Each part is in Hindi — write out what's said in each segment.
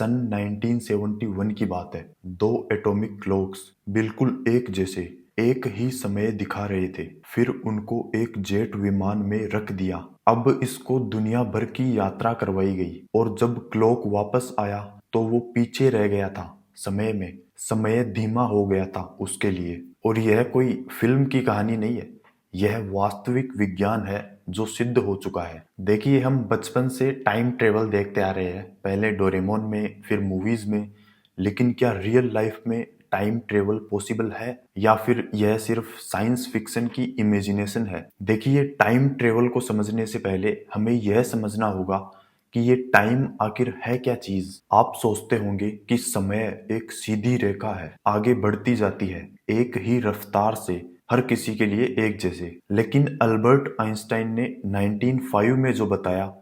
सन 1971 की बात है। दो एटॉमिक क्लॉक्स बिल्कुल एक जैसे एक ही समय दिखा रहे थे। फिर उनको एक जेट विमान में रख दिया। अब इसको दुनिया भर की यात्रा करवाई गई और जब क्लॉक वापस आया तो वो पीछे रह गया था समय में। समय धीमा हो गया था उसके लिए। और यह कोई फिल्म की कहानी नहीं है, यह वास्तविक विज्ञान है जो सिद्ध हो चुका है। देखिए, हम बचपन से टाइम ट्रेवल देखते आ रहे हैं, पहले डोरेमोन में, फिर मूवीज में। लेकिन क्या रियल लाइफ में टाइम ट्रेवल पॉसिबल है या फिर यह सिर्फ साइंस फिक्शन की इमेजिनेशन है? देखिए, टाइम ट्रेवल को समझने से पहले हमें यह समझना होगा कि ये टाइम आखिर है क्या चीज। आप सोचते होंगे कि समय एक सीधी रेखा है, आगे बढ़ती जाती है एक ही रफ्तार से, हर किसी के लिए एक जैसे। लेकिन अल्बर्ट आइंस्टाइन ने 1905 में जो बताया,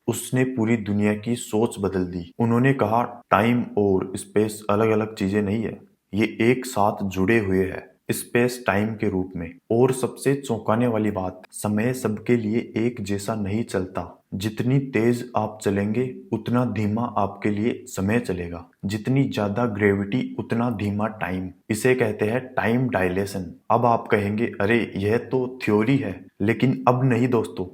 उसने पूरी दुनिया की सोच बदल दी। उन्होंने कहा टाइम और स्पेस अलग अलग चीजें नहीं है, ये एक साथ जुड़े हुए हैं स्पेस टाइम के रूप में। और सबसे चौंकाने वाली बात, समय सबके लिए एक जैसा नहीं चलता। जितनी तेज आप चलेंगे उतना धीमा आपके लिए समय चलेगा, जितनी ज्यादा ग्रेविटी उतना धीमा टाइम। इसे कहते हैं टाइम डायलेशन। अब आप कहेंगे अरे यह तो थ्योरी है, लेकिन अब नहीं दोस्तों,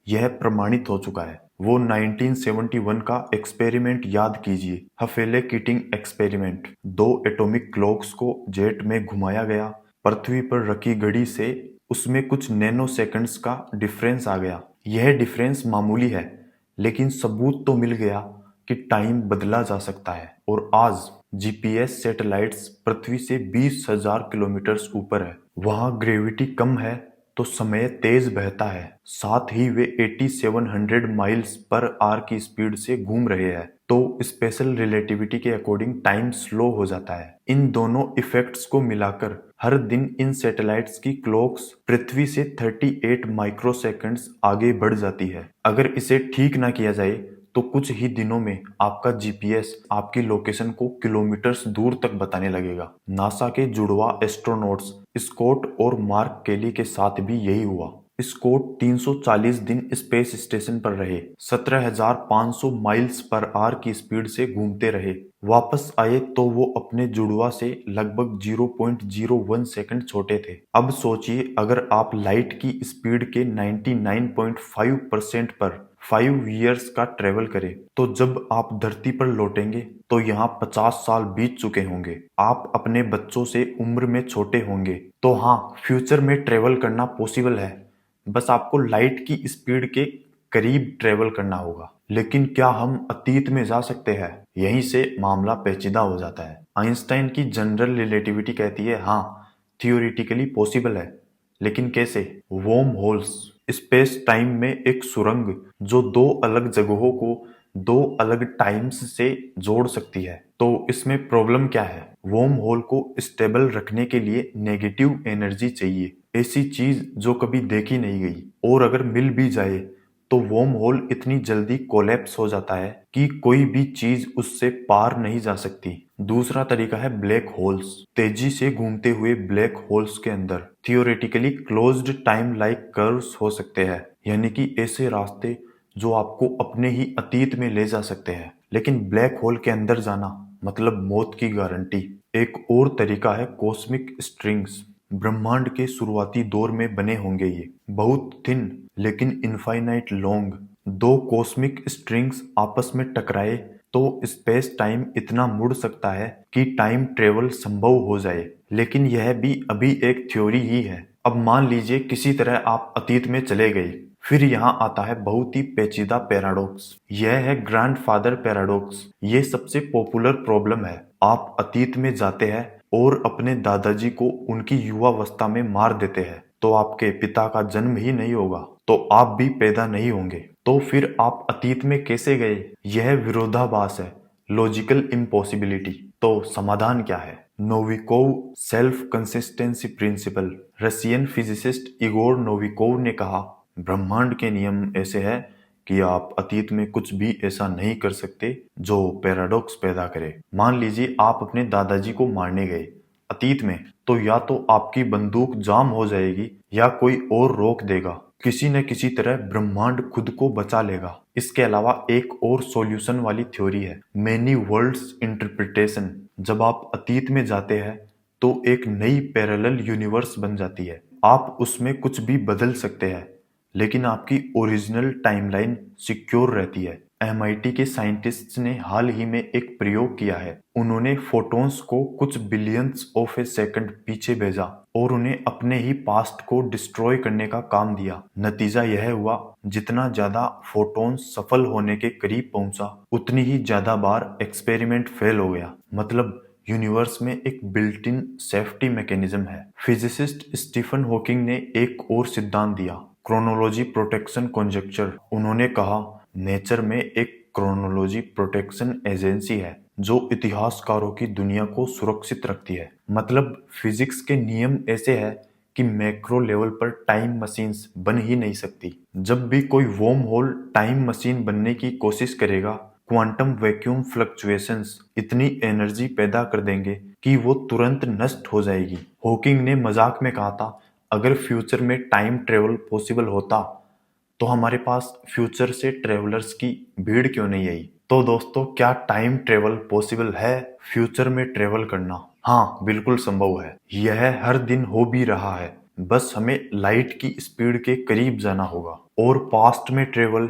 यह प्रमाणित हो चुका है। वो 1971 का एक्सपेरिमेंट याद कीजिए, हफेले किटिंग एक्सपेरिमेंट। दो एटॉमिक क्लॉक्स को जेट में घुमाया गया। पृथ्वी पर रखी घड़ी से उसमें कुछ नैनो सेकंड्स का डिफरेंस आ गया। यह डिफरेंस मामूली है, लेकिन सबूत तो मिल गया कि टाइम बदला जा सकता है। और आज जीपीएस सैटेलाइट्स पृथ्वी से 20,000 किलोमीटर ऊपर है। वहां ग्रेविटी कम है तो समय तेज बहता है, साथ ही वे 8700 माइल्स पर आवर की स्पीड से घूम रहे हैं, तो स्पेशल रिलेटिविटी के अकॉर्डिंग टाइम स्लो हो जाता है। इन दोनों इफेक्ट्स को मिलाकर हर दिन इन सैटेलाइट्स की क्लॉक्स पृथ्वी से 38 माइक्रो सेकंड्स आगे बढ़ जाती है। अगर इसे ठीक ना किया जाए तो कुछ ही दिनों में आपका जीपीएस आपकी लोकेशन को किलोमीटर्स दूर तक बताने लगेगा। नासा के जुड़वा एस्ट्रोनॉट्स स्कॉट और मार्क केली के साथ भी यही हुआ। स्कॉट 340 दिन स्पेस स्टेशन पर रहे, 17,500 माइल्स पर आवर की स्पीड से घूमते रहे। वापस आए तो वो अपने जुड़वा से लगभग 0.01 सेकंड छोटे थे। अब सोचिए, अगर आप लाइट की स्पीड के 99.5% पर 5 ईयर्स का ट्रेवल करें, तो जब आप धरती पर लौटेंगे तो यहाँ 50 साल बीत चुके होंगे। आप अपने बच्चों से उम्र में छोटे होंगे। तो हाँ, फ्यूचर में ट्रेवल करना पॉसिबल है, बस आपको लाइट की स्पीड के करीब ट्रेवल करना होगा। लेकिन क्या हम अतीत में जा सकते हैं? यहीं से मामला पेचीदा हो जाता है। आइंस्टाइन की जनरल रिलेटिविटी कहती है हाँ, थियोरिटिकली पॉसिबल है, लेकिन कैसे? वर्म होल्स, स्पेस टाइम में एक सुरंग जो दो अलग जगहों को दो अलग टाइम्स से जोड़ सकती है। तो इसमें प्रॉब्लम क्या है? वर्म होल को स्टेबल रखने के लिए नेगेटिव एनर्जी चाहिए, ऐसी चीज जो कभी देखी नहीं गई। और अगर मिल भी जाए तो वर्म होल इतनी जल्दी कोलैप्स हो जाता है कि कोई भी चीज उससे पार नहीं जा सकती। दूसरा तरीका है ब्लैक होल्स। तेजी से घूमते हुए ब्लैक होल्स के अंदर theoretically closed time like curves हो सकते हैं, यानी कि ऐसे रास्ते जो आपको अपने ही अतीत में ले जा सकते हैं। लेकिन ब्लैक होल के अंदर जाना मतलब मौत की गारंटी। एक और तरीका है कॉस्मिक स्ट्रिंग्स। ब्रह्मांड के शुरुआती दौर में बने होंगे ये, बहुत थिन लेकिन इनफाइनाइट लॉन्ग। दो कॉस्मिक स्ट्रिंग्स आपस में टकराए तो स्पेस टाइम इतना मुड़ सकता है कि टाइम ट्रेवल संभव हो जाए। लेकिन यह भी अभी एक थ्योरी ही है। अब मान लीजिए किसी तरह आप अतीत में चले गए। फिर यहाँ आता है बहुत ही पेचीदा पैराडॉक्स। यह है ग्रैंडफादर पैराडॉक्स। ये सबसे पॉपुलर प्रॉब्लम है। आप अतीत में जाते हैं और अपने दादाजी को उनकी युवावस्था में मार देते हैं, तो आपके पिता का जन्म ही नहीं होगा, तो आप भी पैदा नहीं होंगे। तो फिर आप अतीत में कैसे गए? यह विरोधाभास है, लॉजिकल इम्पॉसिबिलिटी। तो समाधान क्या है? Novikov self consistency principle. Russian physicist Igor Novikov ने कहा ब्रह्मांड के नियम ऐसे है कि आप अतीत में कुछ भी ऐसा नहीं कर सकते जो पैराडॉक्स पैदा करे। मान लीजिए आप अपने दादाजी को मारने गए अतीत में, तो या तो आपकी बंदूक जाम हो जाएगी या कोई और रोक देगा। किसी न किसी तरह ब्रह्मांड खुद को बचा लेगा। इसके अलावा एक और सॉल्यूशन वाली थ्योरी है, मेनी वर्ल्ड्स इंटरप्रिटेशन। जब आप अतीत में जाते हैं तो एक नई पैरेलल यूनिवर्स बन जाती है। आप उसमें कुछ भी बदल सकते हैं, लेकिन आपकी ओरिजिनल टाइमलाइन सिक्योर रहती है। एमआईटी के साइंटिस्ट्स ने हाल ही में एक प्रयोग किया है। उन्होंने फोटॉन्स को कुछ बिलियंस ऑफ ए सेकंड पीछे भेजा और उन्हें अपने ही पास्ट को डिस्ट्रॉय करने का काम दिया। नतीजा यह हुआ, जितना ज्यादा फोटॉन्स सफल होने के करीब पहुंचा, उतनी ही ज्यादा बार एक्सपेरिमेंट फेल हो गया। मतलब यूनिवर्स में एक बिल्ट इन सेफ्टी मैकेनिज्म है। फिजिसिस्ट स्टीफन हॉकिंग ने एक और सिद्धांत दिया, क्रोनोलॉजी प्रोटेक्शन कॉन्जेक्चर। उन्होंने कहा, नेचर में एक क्रोनोलॉजी प्रोटेक्शन एजेंसी है जो इतिहासकारों की दुनिया को सुरक्षित रखती है। मतलब फिजिक्स के नियम ऐसे हैं कि मैक्रो लेवल पर टाइम मशीन्स बन ही नहीं सकती। जब भी कोई वॉर्म होल टाइम मशीन बनने की कोशिश करेगा, क्वांटम वैक्यूम फ्लक्चुएशंस इतनी एनर्जी पैदा कर देंगे कि वो तुरंत नष्ट हो जाएगी। हॉकिंग ने मजाक में कहा था, अगर फ्यूचर में टाइम ट्रेवल पॉसिबल होता तो हमारे पास फ्यूचर से ट्रेवलर्स की भीड़ क्यों नहीं आई। तो दोस्तों, क्या टाइम ट्रेवल पॉसिबल है? फ्यूचर में ट्रेवल करना, हाँ बिल्कुल संभव है। यह हर दिन हो भी रहा है। बस हमें लाइट की स्पीड के करीब जाना होगा। और पास्ट में ट्रेवल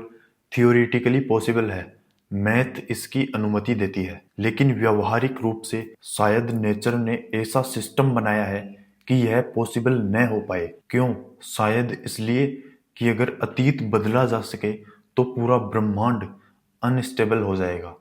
थियोरिटिकली पॉसिबल है, मैथ इसकी अनुमति देती है। लेकिन व्यावहारिक रूप से शायद नेचर ने ऐसा सिस्टम बनाया है कि यह पॉसिबल न हो पाए। क्यों? शायद इसलिए कि अगर अतीत बदला जा सके तो पूरा ब्रह्मांड अनस्टेबल हो जाएगा।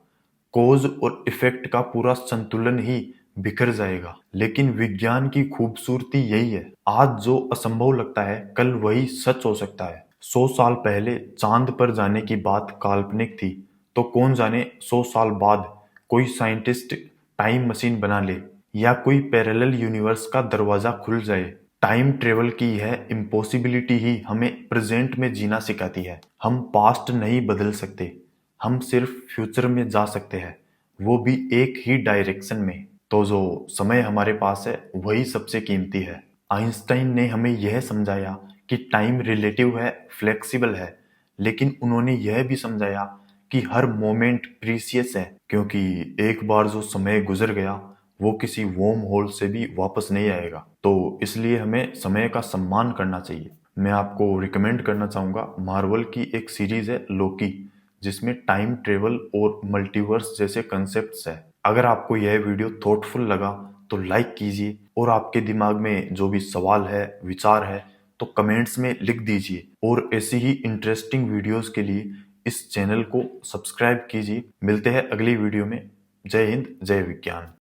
कॉज और इफेक्ट का पूरा संतुलन ही बिखर जाएगा। लेकिन विज्ञान की खूबसूरती यही है, आज जो असंभव लगता है कल वही सच हो सकता है। 100 साल पहले चांद पर जाने की बात काल्पनिक थी, तो कौन जाने 100 साल बाद कोई साइंटिस्ट टाइम मशीन बना ले या कोई पैरेलल यूनिवर्स का दरवाजा खुल जाए। टाइम ट्रेवल की यह इम्पॉसिबिलिटी ही हमें प्रेजेंट में जीना सिखाती है। हम पास्ट नहीं बदल सकते, हम सिर्फ फ्यूचर में जा सकते हैं, वो भी एक ही डायरेक्शन में। तो जो समय हमारे पास है वही सबसे कीमती है। आइंस्टाइन ने हमें यह समझाया कि टाइम रिलेटिव है, फ्लेक्सिबल है, लेकिन उन्होंने यह भी समझाया कि हर मोमेंट प्रीसियस है, क्योंकि एक बार जो समय गुजर गया वो किसी वॉर्म होल से भी वापस नहीं आएगा। तो इसलिए हमें समय का सम्मान करना चाहिए। मैं आपको रिकमेंड करना चाहूँगा, मार्वल की एक सीरीज है लोकी, जिसमें टाइम ट्रेवल और मल्टीवर्स जैसे कंसेप्ट्स है। अगर आपको यह वीडियो थॉटफुल लगा तो लाइक कीजिए, और आपके दिमाग में जो भी सवाल है, विचार है, तो कमेंट्स में लिख दीजिए। और ऐसी ही इंटरेस्टिंग वीडियोस के लिए इस चैनल को सब्सक्राइब कीजिए। मिलते हैं अगली वीडियो में। जय हिंद, जय विज्ञान।